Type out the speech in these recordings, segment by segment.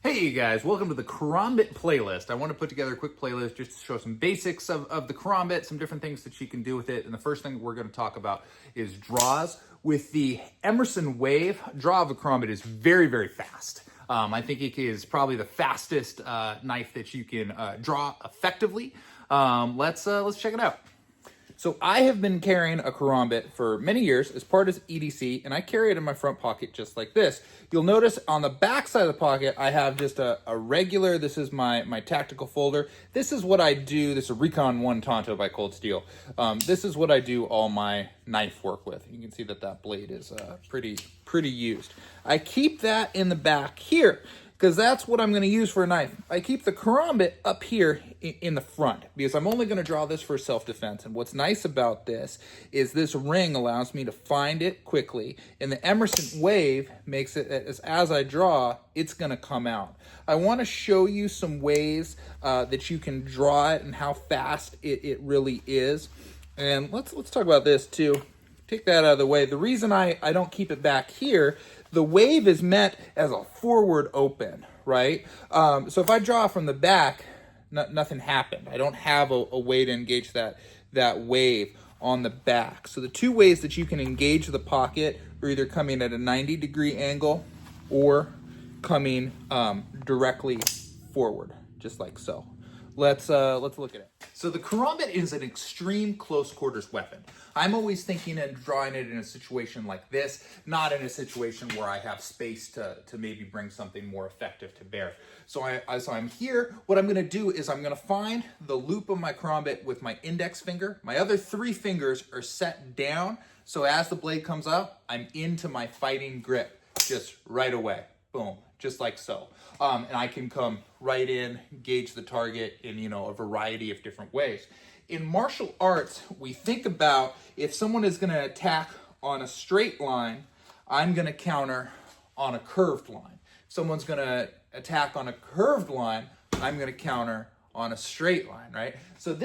Hey you guys, welcome to the Karambit playlist. I want to put together a quick playlist just to show some basics of the Karambit, some different things that you can do with it. And the first thing we're going to talk about is draws. With the Emerson Wave, draw of a Karambit is very, very fast. I think it is probably the fastest knife that you can draw effectively. Let's check it out. So I have been carrying a Karambit for many years as part of EDC, and I carry it in my front pocket just like this. You'll notice on the back side of the pocket, I have just a regular, this is my tactical folder. This is what I do, this is a Recon 1 Tonto by Cold Steel. This is what I do all my knife work with. You can see that blade is pretty used. I keep that in the back here, because that's what I'm going to use for a knife. I keep the Karambit up here in the front because I'm only going to draw this for self-defense. And what's nice about this is this ring allows me to find it quickly, and the Emerson Wave makes it as I draw, it's going to come out. I want to show you some ways that you can draw it and how fast it really is. And let's talk about this too. Take that out of the way. The reason I don't keep it back here, the Wave is meant as a forward open, right? So if I draw from the back, nothing happened. I don't have a way to engage that Wave on the back. So the two ways that you can engage the pocket are either coming at a 90-degree angle or coming directly forward, just like so. Let's look at it. So the Karambit is an extreme close quarters weapon. I'm always thinking and drawing it in a situation like this, not in a situation where I have space to maybe bring something more effective to bear. So I'm here. What I'm going to do is I'm going to find the loop of my Karambit with my index finger. My other three fingers are set down, so as the blade comes up, I'm into my fighting grip just right away. Boom, just like so. And I can come right in, gauge the target in, a variety of different ways. In martial arts, we think about if someone is going to attack on a straight line, I'm going to counter on a curved line. If someone's going to attack on a curved line, I'm going to counter on a straight line, right? So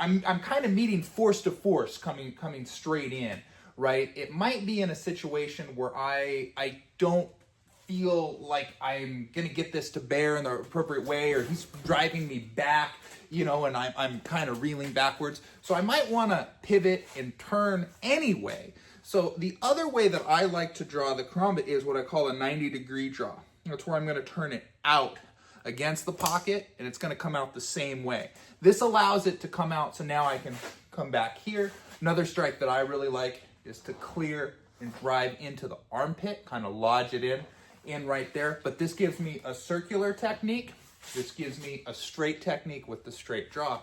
I'm kind of meeting force to force coming straight in, right? It might be in a situation where I don't feel like I'm gonna get this to bear in the appropriate way, or he's driving me back, and I'm kind of reeling backwards. So I might want to pivot and turn anyway. So the other way that I like to draw the Karambit is what I call a 90-degree draw. That's where I'm going to turn it out against the pocket, and it's going to come out the same way. This allows it to come out, so now I can come back here. Another strike that I really like is to clear and drive into the armpit, kind of lodge it in right there. But this gives me a circular technique. This gives me a straight technique with the straight draw.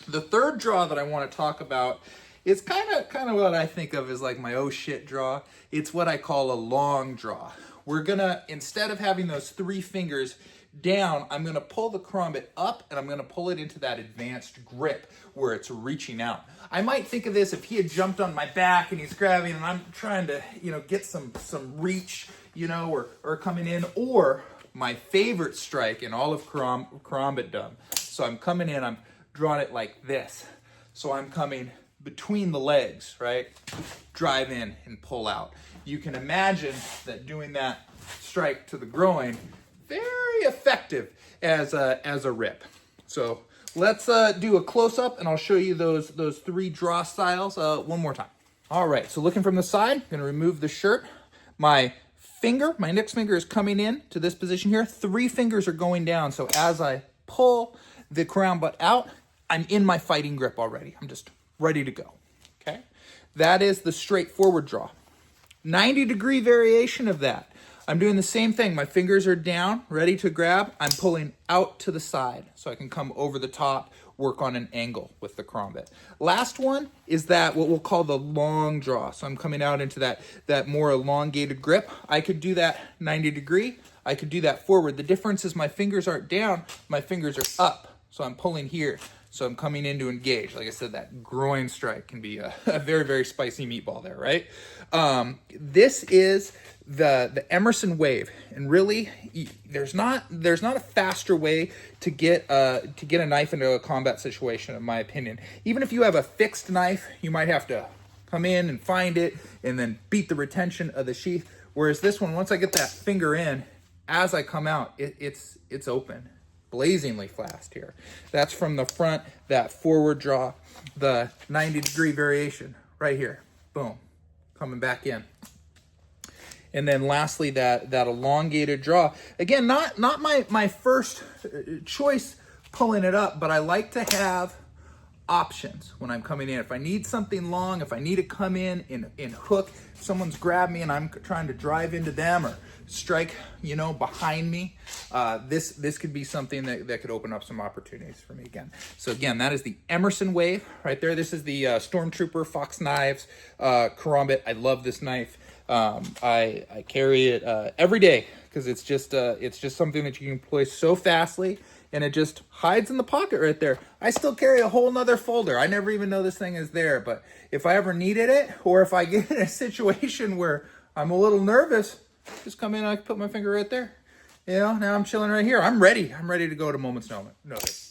The third draw that I want to talk about is kind of what I think of as like my oh shit draw. It's what I call a long draw. We're gonna, instead of having those three fingers down, I'm gonna pull the Karambit up and I'm gonna pull it into that advanced grip where it's reaching out. I might think of this if he had jumped on my back and he's grabbing and I'm trying to, get some reach, or coming in, or my favorite strike in all of Karambitdom. So I'm coming in, I'm drawing it like this. So I'm coming between the legs, right? Drive in and pull out. You can imagine that doing that strike to the groin, very effective as a rip. So let's do a close-up and I'll show you those three draw styles one more time. All right, so looking from the side, I'm gonna remove the shirt. My index finger is coming in to this position here. Three fingers are going down. So as I pull the Karambit out, I'm in my fighting grip already. I'm just ready to go, okay? That is the straightforward draw. 90-degree variation of that. I'm doing the same thing. My fingers are down, ready to grab. I'm pulling out to the side so I can come over the top, work on an angle with the Karambit. Last one is that what we'll call the long draw. So I'm coming out into that more elongated grip. I could do that 90-degree. I could do that forward. The difference is my fingers aren't down, my fingers are up. So I'm pulling here. So I'm coming in to engage. Like I said, that groin strike can be a very, very spicy meatball there, right? This is the Emerson Wave, and really, there's not a faster way to get a knife into a combat situation, in my opinion. Even if you have a fixed knife, you might have to come in and find it, and then beat the retention of the sheath. Whereas this one, once I get that finger in, as I come out, it's open, blazingly fast here. That's from the front, that forward draw, the 90-degree variation right here. Boom, coming back in. And then lastly, that elongated draw. Again, not my first choice pulling it up, but I like to have options when I'm coming in. If I need something long, if I need to come in hook, if someone's grabbed me and I'm trying to drive into them or strike, behind me, this could be something that could open up some opportunities for me again. So again, that is the Emerson wave right there. This is the Stormtrooper Fox Knives Karambit. I love this knife. I carry it every day because it's just something that you can employ so fastly, and it just hides in the pocket right there. I still carry a whole nother folder. I never even know this thing is there, but if I ever needed it, or if I get in a situation where I'm a little nervous, just come in and I can put my finger right there. Now I'm chilling right here. I'm ready. I'm ready to go to moment's notice.